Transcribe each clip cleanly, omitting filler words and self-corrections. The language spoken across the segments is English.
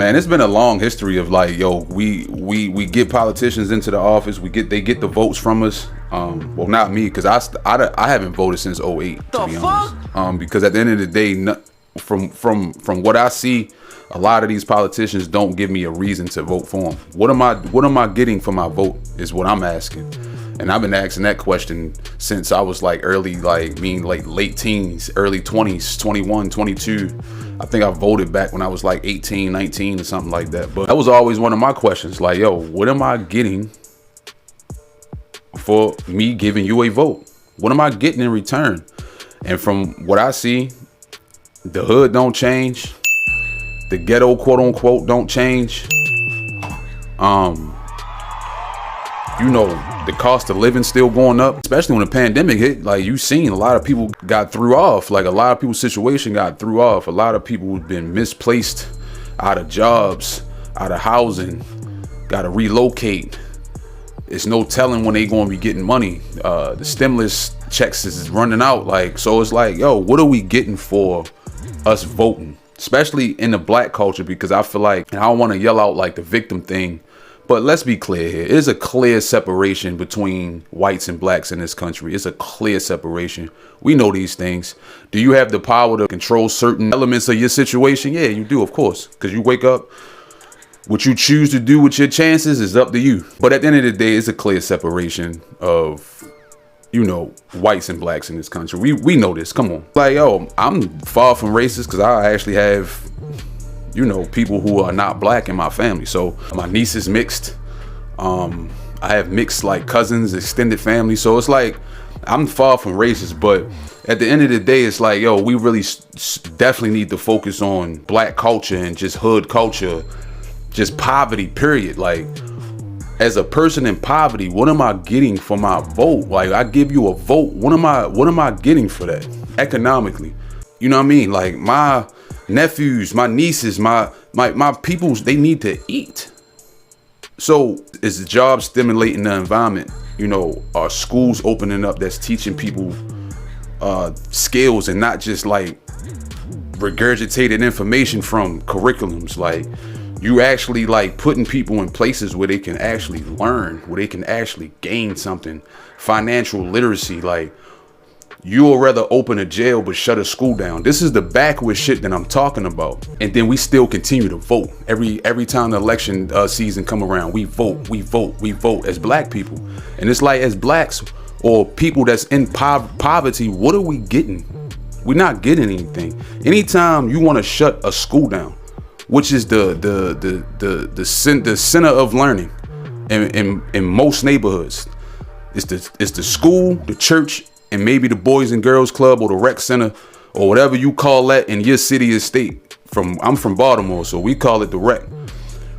Man, it's been a long history of like, yo, we get politicians into the office, they get the votes from us. Well, not me, because I haven't voted since '08, to be honest. Because at the end of the day, from what I see, a lot of these politicians don't give me a reason to vote for them. What am I getting for my vote is what I'm asking. And I've been asking that question since I was like late teens, early 20s, 21, 22. I think I voted back when I was like 18, 19 or something like that. But that was always one of my questions. Like, yo, what am I getting for me giving you a vote? What am I getting in return? And from what I see, the hood don't change. The ghetto, quote unquote, don't change. You know, the cost of living still going up, especially when the pandemic hit. Like, you seen a lot of people got threw off. Like, a lot of people's situation got threw off. A lot of people have been misplaced, out of jobs, out of housing, got to relocate. It's no telling when they going to be getting money. The stimulus checks is running out. Like, so it's like, yo, what are we getting for us voting? Especially in the black culture, because I feel like, and I don't want to yell out like the victim thing, but let's be clear here. There's a clear separation between whites and blacks in this country. It's a clear separation. We know these things. Do you have the power to control certain elements of your situation? Yeah, you do, of course. Because you wake up, what you choose to do with your chances is up to you. But at the end of the day, it's a clear separation of, you know, whites and blacks in this country. We know this. Come on. Like, yo, I'm far from racist because I actually have, you know, people who are not black in my family. So my niece is mixed. I have mixed like cousins, extended family. So it's like, I'm far from racist, but at the end of the day, it's like, yo, we really definitely need to focus on black culture and just hood culture, just poverty, period. Like, as a person in poverty, what am I getting for my vote? Like, I give you a vote. What am I getting for that economically? You know what I mean? Like, my nephews, my nieces, my peoples, they need to eat. So is the job stimulating the environment? You know, are schools opening up that's teaching people skills and not just like regurgitated information from curriculums? Like, you actually like putting people in places where they can actually learn, where they can actually gain something. Financial literacy. Like, you'll rather open a jail but shut a school down. This is the backward shit that I'm talking about. And then we still continue to vote. Every time the election season come around, we vote as black people. And it's like, as blacks or people that's in poverty, what are we getting? We're not getting anything. Anytime you want to shut a school down, which is the center of learning in most neighborhoods, it's the school, the church, and maybe the Boys and Girls Club or the rec center or whatever you call that in your city or state. I'm from Baltimore, so we call it the rec.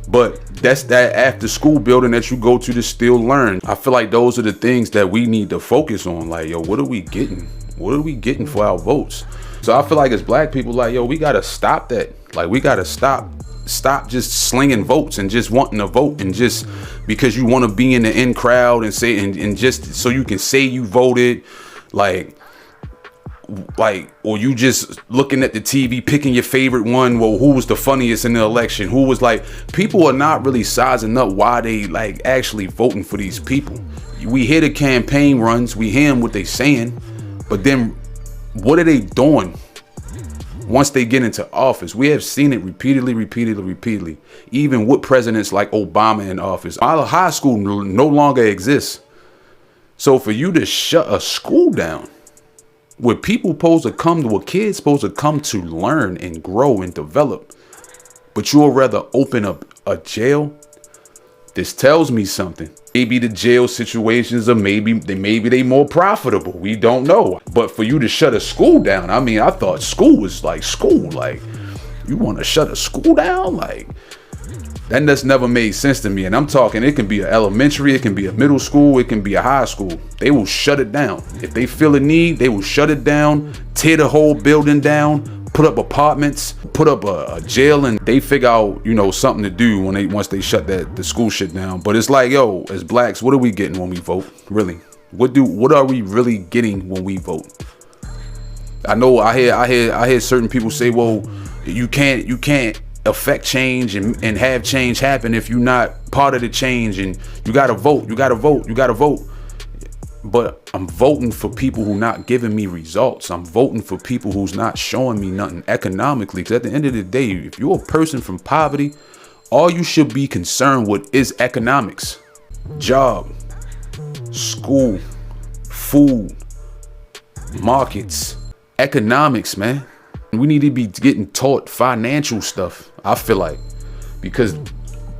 But that's that after school building that you go to still learn. I feel like those are the things that we need to focus on. Like, yo, what are we getting? What are we getting for our votes? So I feel like as black people, like, yo, we gotta stop that. Like, we gotta stop just slinging votes and just wanting to vote and just because you want to be in the in crowd and say and just so you can say you voted. Like, or you just looking at the TV, picking your favorite one. Well, who was the funniest in the election? Who was like, people are not really sizing up why they like actually voting for these people. We hear the campaign runs, we hear them what they saying, but then what are they doing once they get into office? We have seen it repeatedly, even with presidents like Obama in office. Our high school no longer exists. So for you to shut a school down where people supposed to come to, where kids supposed to come to learn and grow and develop, but you'll rather open up a jail, this tells me something. Maybe the jail situations are maybe they more profitable. We don't know. But for you to shut a school down, I mean, I thought school was like school. Like, you want to shut a school down? Like, that just never made sense to me. And I'm talking, it can be an elementary, it can be a middle school, it can be a high school. They will shut it down. If they feel a need, they will shut it down, tear the whole building down, put up apartments, put up a jail, and they figure out, you know, something to do once they shut the school shit down. But it's like, yo, as blacks, what are we getting when we vote? Really? What are we really getting when we vote? I know I hear certain people say, well, you can't affect change and have change happen if you're not part of the change. And you gotta vote, you gotta vote, you gotta vote. But I'm voting for people who not giving me results. I'm voting for people who's not showing me nothing economically. Because at the end of the day, if you're a person from poverty, all you should be concerned with is economics. Job, school, food, markets, economics, man. We need to be getting taught financial stuff, I feel like. Because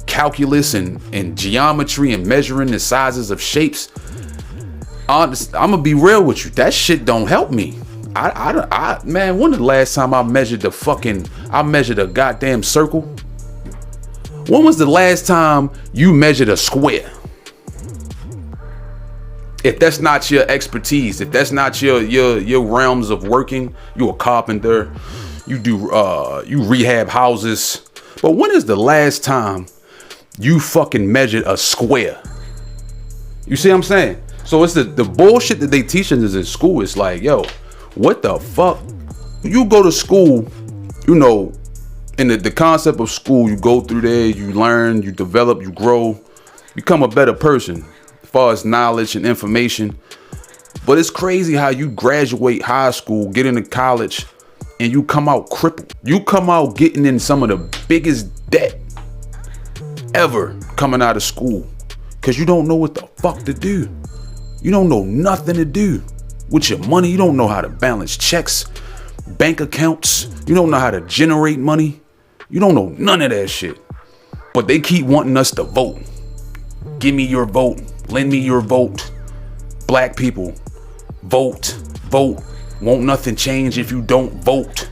calculus and geometry and measuring the sizes of shapes, I'm gonna be real with you, that shit don't help me. Man, when the last time I measured a goddamn circle? When was the last time you measured a square? If that's not your expertise, if that's not your realms of working, you're a carpenter, you rehab houses. But when is the last time you fucking measured a square? You see what I'm saying? So it's the bullshit that they teaching us in school. It's like, yo, what the fuck? You go to school, you know, in the concept of school, you go through there, you learn, you develop, you grow, become a better person as far as knowledge and information. But it's crazy how you graduate high school, get into college, and you come out crippled. You come out getting in some of the biggest debt ever coming out of school because you don't know what the fuck to do. You don't know nothing to do with your money. You don't know how to balance checks, bank accounts. You don't know how to generate money. You don't know none of that shit. But they keep wanting us to vote. Give me your vote. Lend me your vote. Black people, vote, vote. Won't nothing change if you don't vote?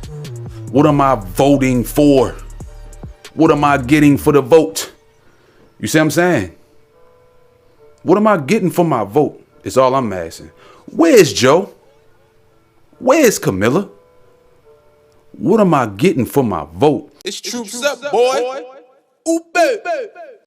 What am I voting for? What am I getting for the vote? You see what I'm saying? What am I getting for my vote? It's all I'm asking. Where's Joe? Where's Camilla? What am I getting for my vote? It's Troops Up, boy. Ooh, baby.